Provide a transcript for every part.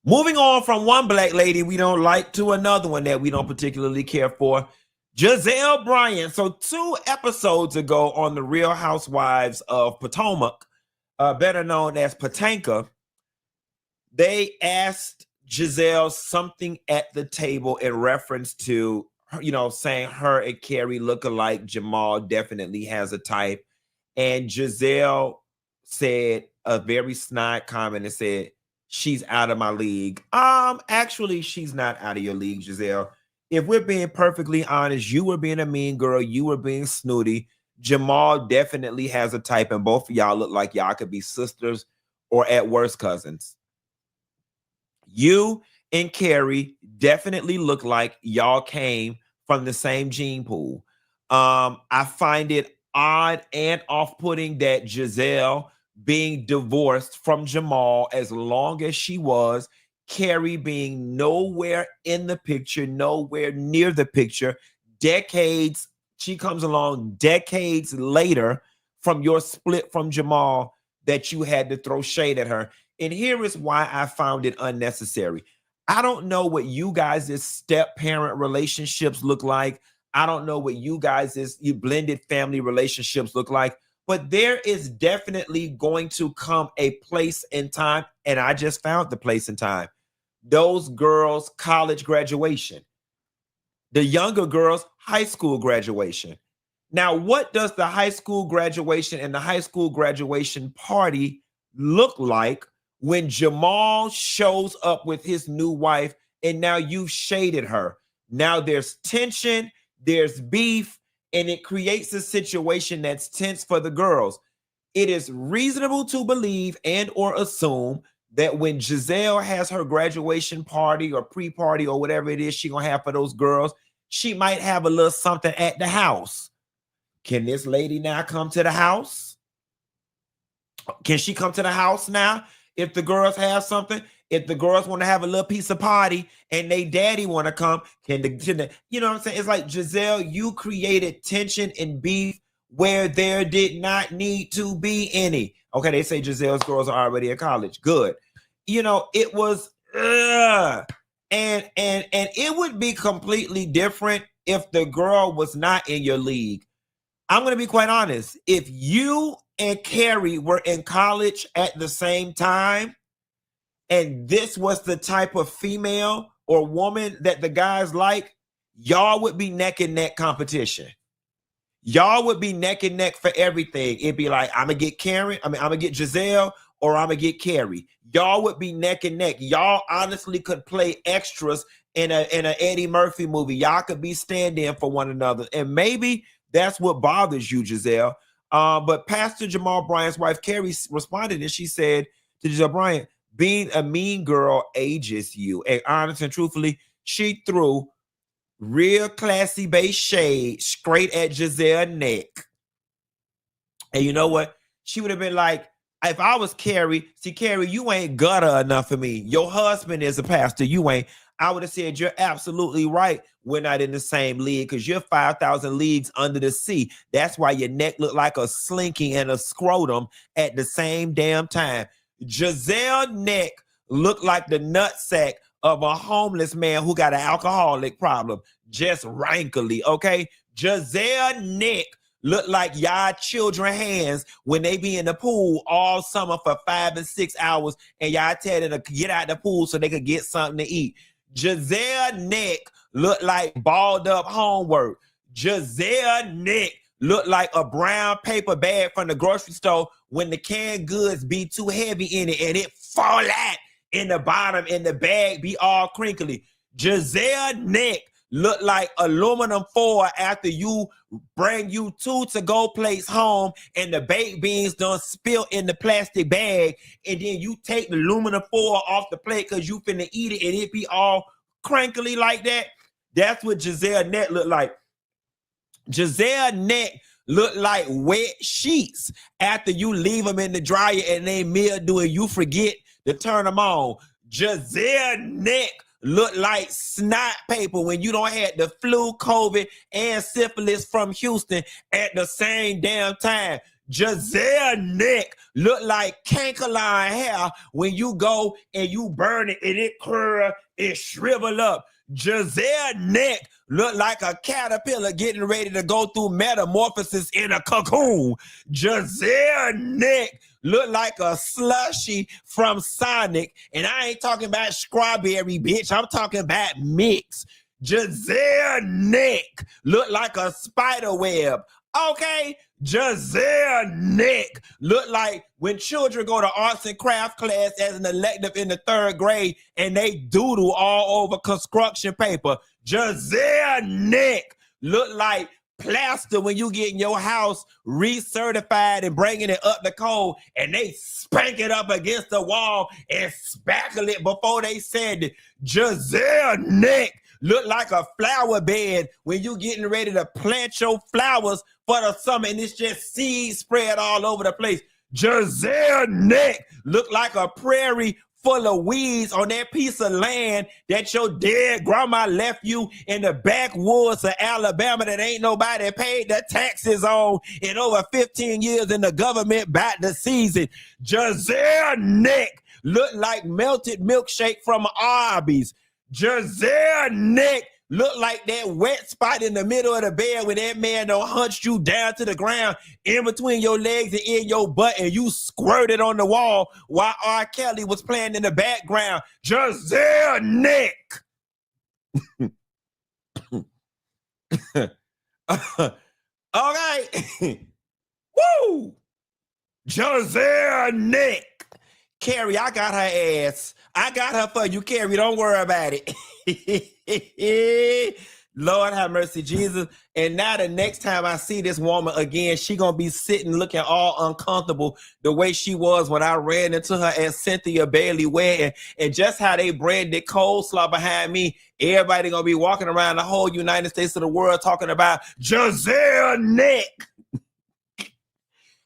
Moving on from one black lady we don't like to another one that we don't particularly care for, Gizelle Bryant. So 2 episodes ago on the Real Housewives of Potomac, better known as Patanka, they asked Gizelle something at the table in reference to, saying her and Carrie look alike. Jamal definitely has a type. And Gizelle said a very snide comment and said, she's out of my league. Actually, she's not out of your league, Gizelle. If we're being perfectly honest, you were being a mean girl. You were being snooty. Jamal definitely has a type, and both of y'all look like y'all could be sisters or at worst cousins. You and Carrie definitely look like y'all came from the same gene pool. I find it odd and off-putting that Gizelle being divorced from Jamal as long as she was, Carrie being nowhere in the picture, nowhere near the picture, she comes along decades later from your split from Jamal that you had to throw shade at her. And here is why I found it unnecessary. I don't know what you guys' step-parent relationships look like. I don't know what you guys' blended family relationships look like. But there is definitely going to come a place and time, and I just found the place and time. Those girls' college graduation. The younger girls' high school graduation. Now, what does the high school graduation and the high school graduation party look like when Jamal shows up with his new wife and now you've shaded her? Now there's tension, there's beef, and it creates a situation that's tense for the girls. It is reasonable to believe and or assume that when Gizelle has her graduation party or pre-party or whatever it is she gonna have for those girls, she might have a little something at the house. Can this lady now come to the house? Can she come to the house now if the girls have something? If the girls want to have a little piece of party and they daddy want to come, can the, you know what I'm saying? It's like, Gizelle, you created tension and beef where there did not need to be any. Okay, they say Gizelle's girls are already in college. Good. It was, and it would be completely different if the girl was not in your league. I'm going to be quite honest. If you and Carrie were in college at the same time, and this was the type of female or woman that the guys like, y'all would be neck and neck competition. Y'all would be neck and neck for everything. It'd be like, I'm going to get Carrie, I'm going to get Gizelle, or I'm going to get Carrie. Y'all would be neck and neck. Y'all honestly could play extras in an Eddie Murphy movie. Y'all could be stand-in for one another. And maybe that's what bothers you, Gizelle. But Pastor Jamal Bryant's wife, Carrie, responded and she said to Gizelle Bryant, being a mean girl ages you. And honest and truthfully, she threw real classy base shade straight at Gizelle's neck. And you know what? She would have been like, if I was Carrie, see, Carrie, you ain't gutter enough for me. Your husband is a pastor. You ain't. I would have said, you're absolutely right. We're not in the same league because you're 5,000 leagues under the sea. That's why your neck looked like a slinky and a scrotum at the same damn time. Gizelle's neck looked like the nutsack of a homeless man who got an alcoholic problem. Just wrinkly, okay? Gizelle's neck look like y'all children hands when they be in the pool all summer for 5 and 6 hours and y'all tell them to get out the pool so they could get something to eat. Gizelle's neck look like balled up homework. Gizelle's neck look like a brown paper bag from the grocery store when the canned goods be too heavy in it and it fall out in the bottom and the bag be all crinkly. Gizelle's neck look like aluminum foil after you bring you 2 to-go plates home and the baked beans done spill in the plastic bag and then you take the aluminum foil off the plate because you finna eat it and it be all crinkly like that. That's what Gizelle's neck look like. Gizelle's neck look like wet sheets after you leave them in the dryer and they mildew and you forget to turn them on. Gizelle's neck look like snot paper when you don't have the flu, COVID, and syphilis from Houston at the same damn time. Jazelle neck look like cankerline hair when you go and you burn it and it curl, it shrivel up. Jazelle neck look like a caterpillar getting ready to go through metamorphosis in a cocoon. Jazelle neck look like a slushy from Sonic. And I ain't talking about strawberry, bitch. I'm talking about mix. Jazelle neck look like a spider web. Okay, Jazelle neck look like when children go to arts and craft class as an elective in the 3rd grade and they doodle all over construction paper. Jazelle neck look like plaster when you get in your house recertified and bringing it up the code and they spank it up against the wall and spackle it before they sand it. Jazelle neck look like a flower bed when you getting ready to plant your flowers for the summer and it's just seeds spread all over the place. Jazelle neck look like a prairie full of weeds on that piece of land that your dead grandma left you in the backwoods of Alabama that ain't nobody paid the taxes on in over 15 years and the government back the season. Jazelle neck look like melted milkshake from Arby's. Jazelle neck look like that wet spot in the middle of the bed when that man done hunched you down to the ground in between your legs and in your butt and you squirted on the wall while R. Kelly was playing in the background. Jazelle neck. Okay. Woo! Jazelle neck. Carrie, I got her ass. I got her for you, Carrie. Don't worry about it. Lord have mercy, Jesus. And now the next time I see this woman again, she gonna be sitting looking all uncomfortable the way she was when I ran into her at Cynthia Bailey wedding. And just how they branded coleslaw behind me, everybody gonna be walking around the whole United States of the world talking about Jazelle neck.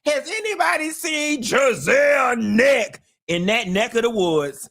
Has anybody seen Jazelle neck in that neck of the woods?